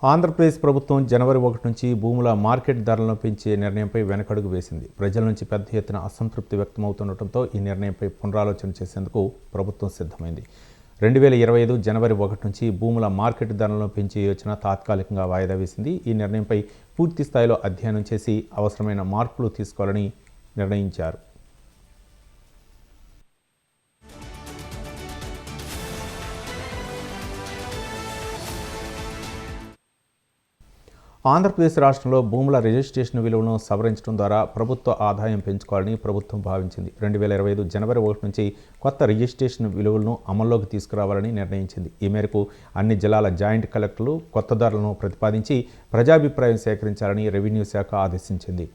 ఆంధ్రప్రదేశ్ ప్రభుత్వం జనవరి 1 నుంచి భూముల మార్కెట్ ధరలను పెంచే నిర్ణయంపై వెనకడుగు వేసింది. ప్రజల నుంచి పెద్ద ఎత్తున అసంతృప్తి వ్యక్తమవుతుండటంతో ఈ నిర్ణయంపై పునరాలోచన చేసేందుకు ప్రభుత్వం సిద్ధమైంది. 2025 జనవరి 1 నుంచి భూముల మార్కెట్ ధరలను పెంచే యోచన తాత్కాలికంగా వాయిదా వేసింది. ఈ నిర్ణయంపై పూర్తి స్థాయిలో అధ్యయనం చేసి అవసరమైన మార్పులు తీసుకోవాలని నిర్ణయించారు. ఆంధ్రప్రదేశ్ రాష్ట్రంలో భూముల రిజిస్ట్రేషన్ విలువను సవరించడం ద్వారా ప్రభుత్వ ఆదాయం పెంచుకోవాలని ప్రభుత్వం భావించింది. 2025 జనవరి 1 నుంచి కొత్త రిజిస్ట్రేషన్ విలువలను అమల్లోకి తీసుకురావాలని నిర్ణయించింది. ఈ మేరకు అన్ని జిల్లాల జాయింట్ కలెక్టర్లు కొత్త ధరలను ప్రతిపాదించి ప్రజాభిప్రాయం సేకరించాలని రెవెన్యూ శాఖ ఆదేశించింది.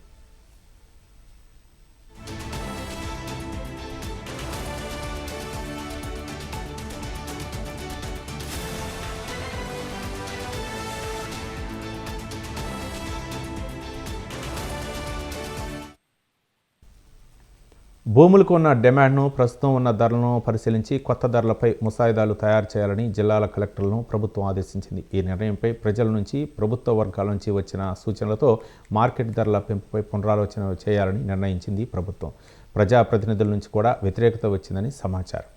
భూములకు ఉన్న డిమాండ్ను, ప్రస్తుతం ఉన్న ధరలను పరిశీలించి కొత్త ధరలపై ముసాయిదాలు తయారు చేయాలని జిల్లాల కలెక్టర్లను ప్రభుత్వం ఆదేశించింది. ఈ నిర్ణయంపై ప్రజల నుంచి, ప్రభుత్వ వర్గాల నుంచి వచ్చిన సూచనలతో మార్కెట్ ధరల పెంపుపై పునరాలోచన చేయాలని నిర్ణయించింది ప్రభుత్వం. ప్రజాప్రతినిధుల నుంచి కూడా వ్యతిరేకత వచ్చిందని సమాచారం.